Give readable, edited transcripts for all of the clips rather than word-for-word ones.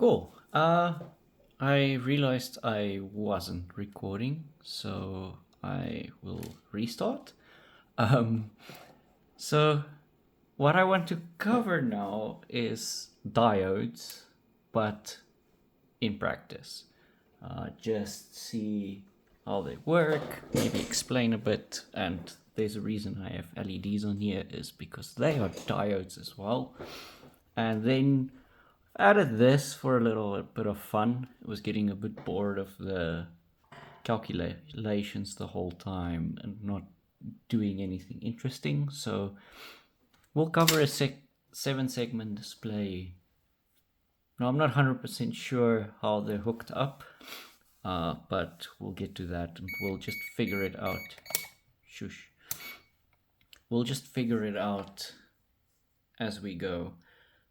Cool. I realized I wasn't recording, so I will restart. Um, so what I want to cover now is diodes, but in practice. Just see how they work, maybe explain a bit, and there's a reason I have LEDs on here is because they are diodes as well. And then added this for a little bit of fun. I was getting a bit bored of the calculations the whole time and not doing anything interesting. So we'll cover a 7-segment display. Now I'm not 100% sure how they're hooked up, but we'll get to that and we'll just figure it out. Shush. We'll just figure it out as we go.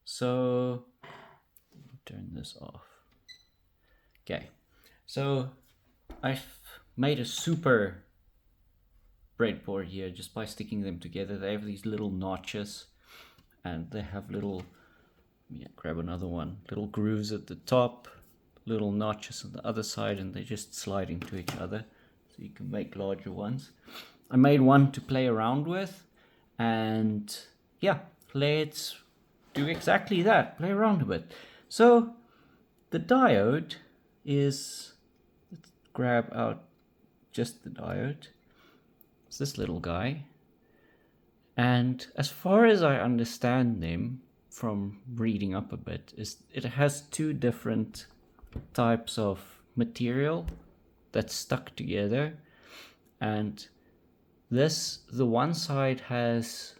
So turn this off. Okay, so I've made a super breadboard here just by sticking them together. They have these little notches and they have little, grab another one, little grooves at the top, little notches on the other side, and they just slide into each other so you can make larger ones. I made one to play around with, and yeah, let's do exactly that, play around with it. So the diode is, let's grab out just the diode. It's this little guy. And as far as I understand them from reading up a bit, is it has two different types of material that's stuck together. And this, the one side has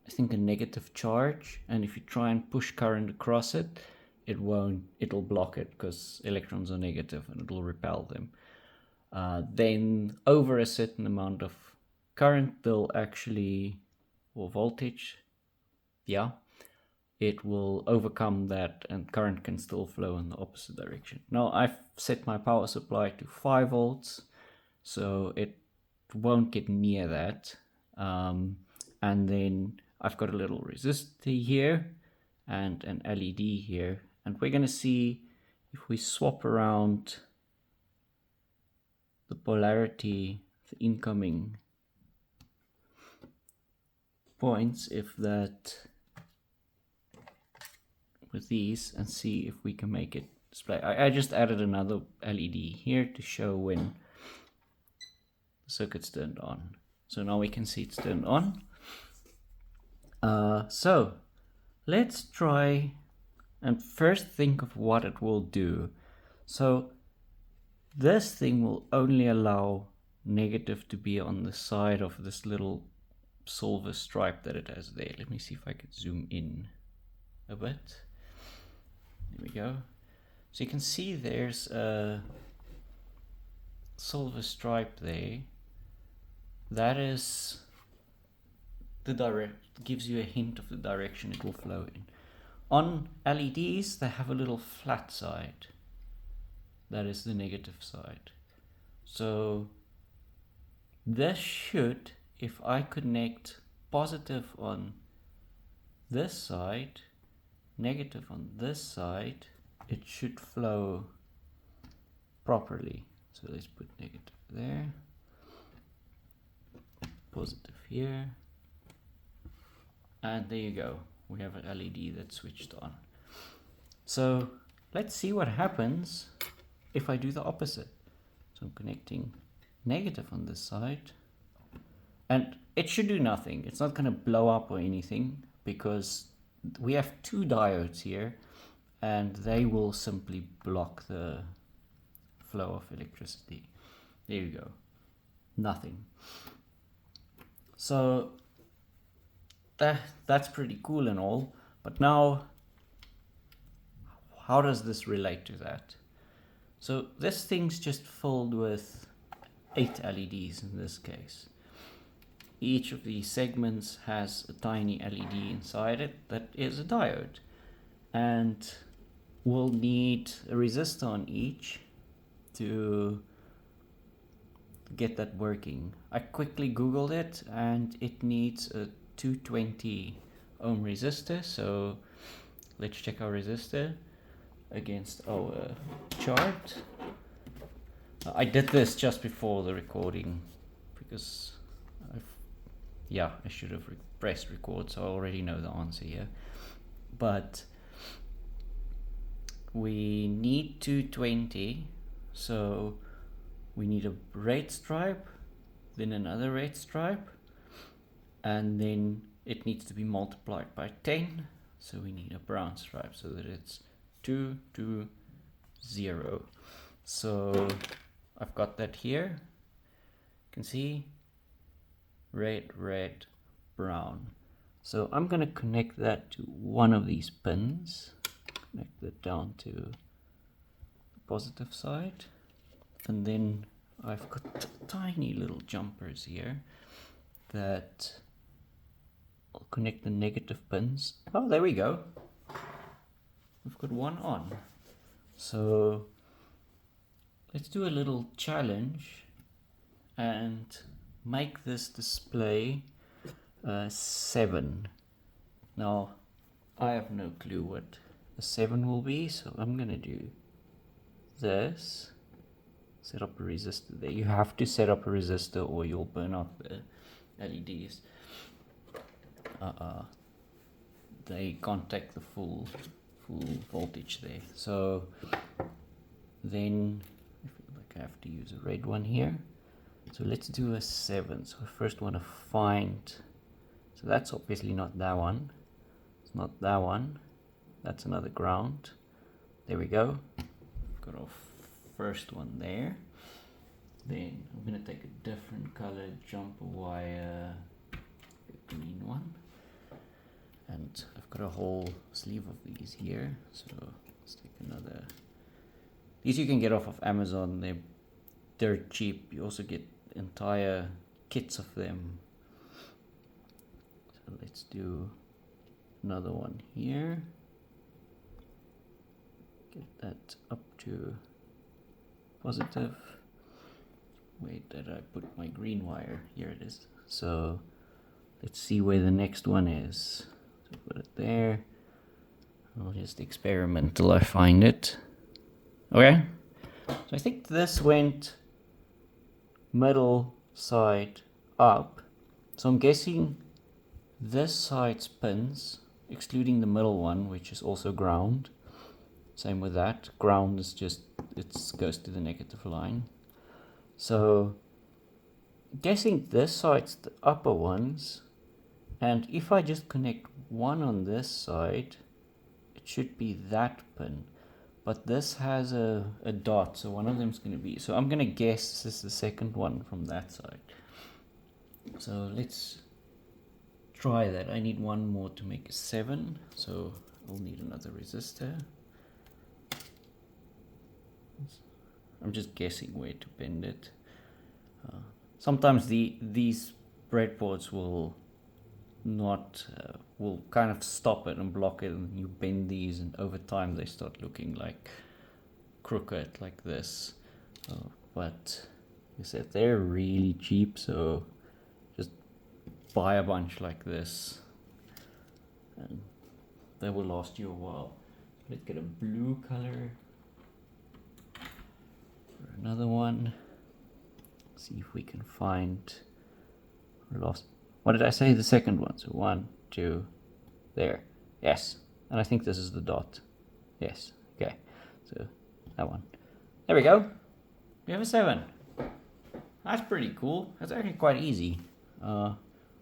I think a negative charge, and if you try and push current across it, it'll block it because electrons are negative and it'll repel them. Then over a certain amount of current, they'll actually, or voltage, it will overcome that and current can still flow in the opposite direction. Now I've set my power supply to 5 volts, so it won't get near that. And then I've got a little resistor here and an LED here, and we're going to see if we swap around the polarity, the incoming points, if that, with these, and see if we can make it display. I just added another LED here to show when the circuit's turned on. So now we can see it's turned on. So let's try and first think of what it will do. So this thing will only allow negative to be on the side of this little silver stripe that it has there. Let me see if I can zoom in a bit. There we go. So you can see there's a silver stripe there. That is the gives you a hint of the direction it will flow in. On LEDs, they have a little flat side. That is the negative side. So this should, if I connect positive on this side, negative on this side, it should flow properly. So let's put negative there, positive here, and there you go. We have an LED that's switched on. So let's see what happens if I do the opposite. So I'm connecting negative on this side, and it should do nothing. It's not going to blow up or anything because we have 2 diodes here and they will simply block the flow of electricity. There you go. Nothing. So that's pretty cool and all, but now how does this relate to that? So this thing's just filled with 8 LEDs in this case. Each of these segments has a tiny LED inside it that is a diode, and we'll need a resistor on each to get that working. I quickly googled it and it needs a 220 ohm resistor, so let's check our resistor against our chart. I did this just before the recording because I should have pressed record, so I already know the answer here. But we need 220, so we need a red stripe, then another red stripe, and then it needs to be multiplied by 10, so we need a brown stripe so that it's 2, 2, 0. So I've got that here. You can see red, red, brown. So I'm going to connect that to one of these pins. Connect it down to the positive side. And then I've got tiny little jumpers here that I'll connect the negative pins. Oh, there we go. We've got one on. So let's do a little challenge and make this display 7. Now I have no clue what a 7 will be, so I'm gonna do this. Set up a resistor there. You have to set up a resistor or you'll burn out the LEDs. They can't take the full voltage there. So then I have to use a red one here. So let's do a 7. So I first want to find, so that's obviously not that one. It's not that one. That's another ground. There we go. Got our first one there. Then I'm going to take a different color jumper wire, a green one. And I've got a whole sleeve of these here. So let's take another. These you can get off of Amazon. They're dirt cheap. You also get entire kits of them. So let's do another one here. Get that up to positive. Wait, did I put my green wire? Here it is. So let's see where the next one is. So put it there. I'll just experiment till I find it. Okay. So I think this went middle side up. So I'm guessing this side's pins, excluding the middle one, which is also ground. Same with that. Ground is just, it goes to the negative line. So guessing this side's the upper ones. And if I just connect one on this side, it should be that pin. But this has a dot, so one of them's going to be, so I'm going to guess this is the second one from that side. So let's try that. I need one more to make a 7, so I'll need another resistor. I'm just guessing where to bend it. Sometimes these breadboards will not will kind of stop it and block it, and you bend these, and over time they start looking like crooked like this. But you said they're really cheap, so just buy a bunch like this and they will last you a while. Let's get a blue color for another one. See if we can find lost. What did I say? The second one. So 1, 2, there. Yes. And I think this is the dot. Yes. Okay. So that one. There we go. We have a 7. That's pretty cool. That's actually quite easy. I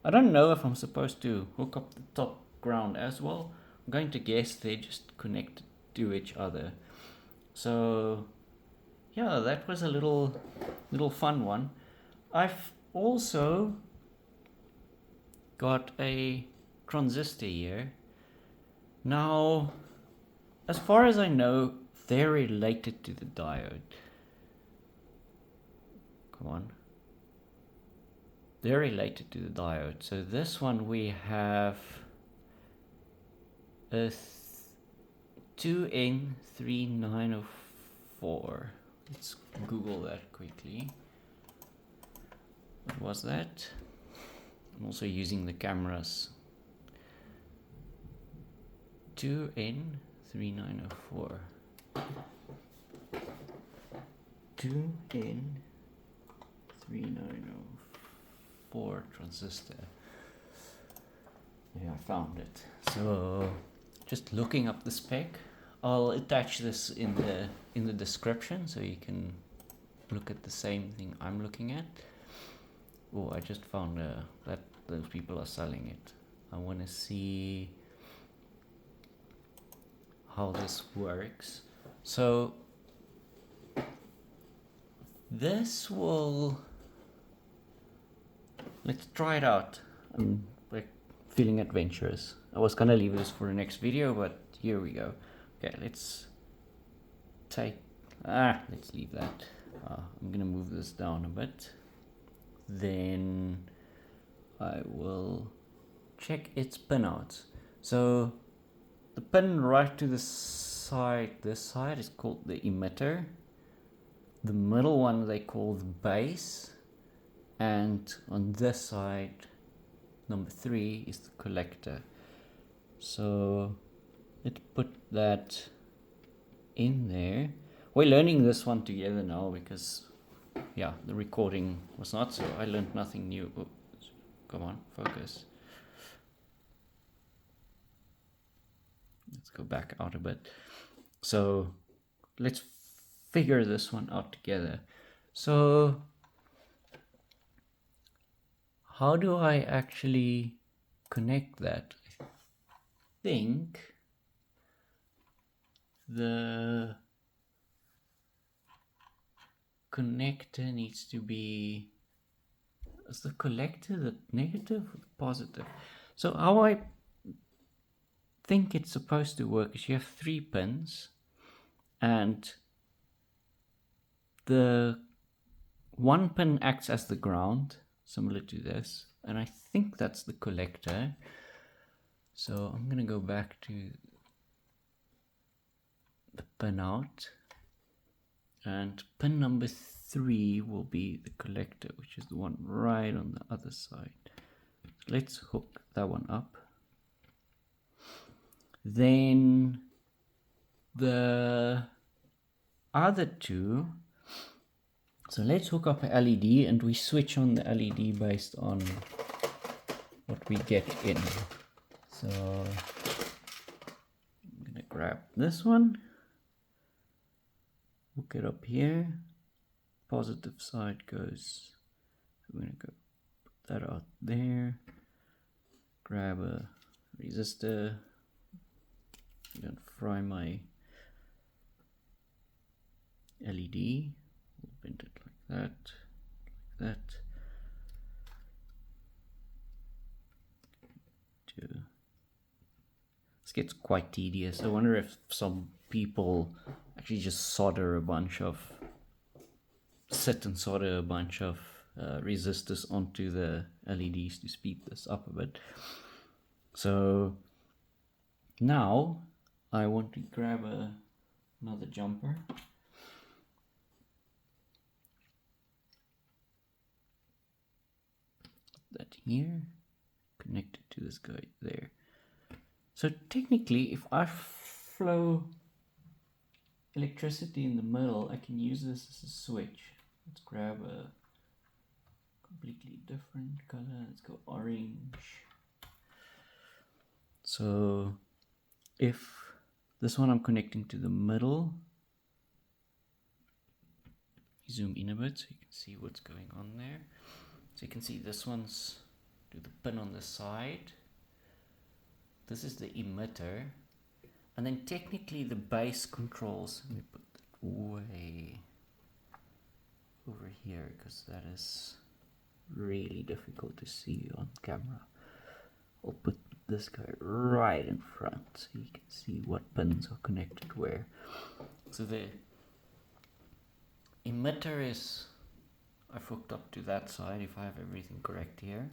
don't know if I'm supposed to hook up the top ground as well. I'm going to guess they just connect to each other. So yeah, that was a little fun one. I've also got a transistor here. Now, as far as I know, they're related to the diode. Come on. They're related to the diode. So this one we have a 2N3904. Let's Google that quickly. What was that? I'm also using the cameras 2N3904. 2N3904 transistor. Yeah, I found it. So just looking up the spec, I'll attach this in the description so you can look at the same thing I'm looking at. Oh, I just found that those people are selling it. I want to see how this works. So this will, let's try it out. I'm like feeling adventurous. I was gonna leave this for the next video, but here we go. Okay, let's leave that. I'm gonna move this down a bit. Then I will check its pinouts. So the pin right to the side, this side, is called the emitter. The middle one they call the base, and on this side, number 3, is the collector. So let's put that in there. We're learning this one together now because, yeah, the recording was not, so I learned nothing new. Oh, come on, focus. Let's go back out a bit. So let's figure this one out together. So how do I actually connect that? I think the connector needs to be, is the collector the negative or the positive? So how I think it's supposed to work is you have 3 pins, and the one pin acts as the ground, similar to this, and I think that's the collector. So I'm gonna go back to the pin out, and pin number 3 will be the collector, which is the one right on the other side. Let's hook that one up. Then the other 2, so let's hook up a LED, and we switch on the LED based on what we get in. So I'm gonna grab this one, hook it up here, positive side goes, I'm gonna go put that out there, grab a resistor, don't fry my LED, we'll bend it like that, This gets quite tedious. I wonder if some people actually just solder a bunch of resistors onto the LEDs to speed this up a bit. So now I want to grab another jumper. Put that here, connect it to this guy there. So technically, if I flow electricity in the middle, I can use this as a switch. Let's grab a completely different color. Let's go orange. So if this one I'm connecting to the middle, zoom in a bit so you can see what's going on there. So you can see this one's to the pin on the side. This is the emitter, and then technically the base controls. Let me put that way over here because that is really difficult to see on camera. I'll put this guy right in front so you can see what pins are connected where. So the emitter is, I've hooked up to that side if I have everything correct here.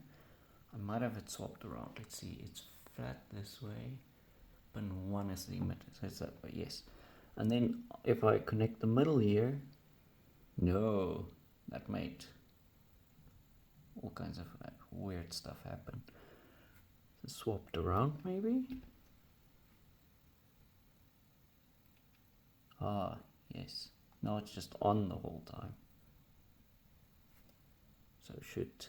I might have it swapped around. Let's see, it's flat this way. Pin 1 is the emitter, so it's that way, yes. And then if I connect the middle here, no, that made all kinds of weird stuff happen. So swapped around maybe. Yes. Now it's just on the whole time. So it should.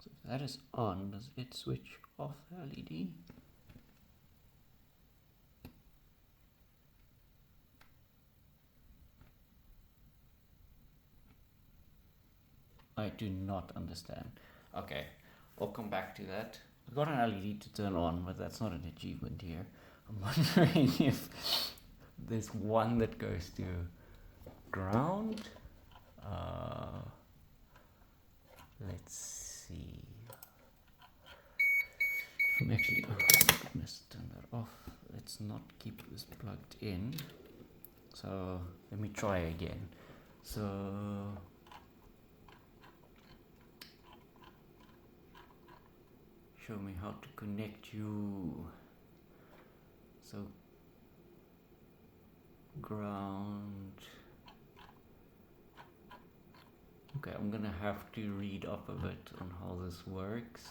So if that is on, does it switch off the LED? I do not understand. Okay, I'll come back to that. I've got an LED to turn on, but that's not an achievement here. I'm wondering if there's one that goes to ground. Let's see. I'm actually, oh goodness, turn that off. Let's not keep this plugged in. So let me try again. So show me how to connect you. So ground. Okay, I'm gonna have to read up a bit on how this works.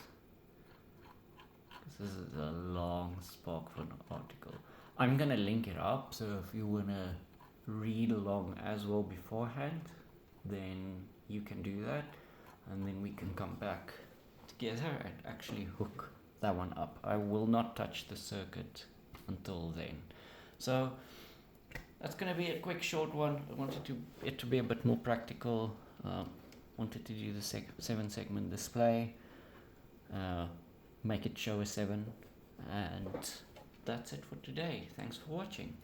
This is a long spark for an article. I'm gonna link it up, so if you wanna read along as well beforehand, then you can do that, and then we can come back together and actually hook that one up. I will not touch the circuit until then. So that's gonna be a quick short one. I wanted it to be a bit more practical. Wanted to do the 7-segment display, make it show a 7, and that's it for today. Thanks for watching.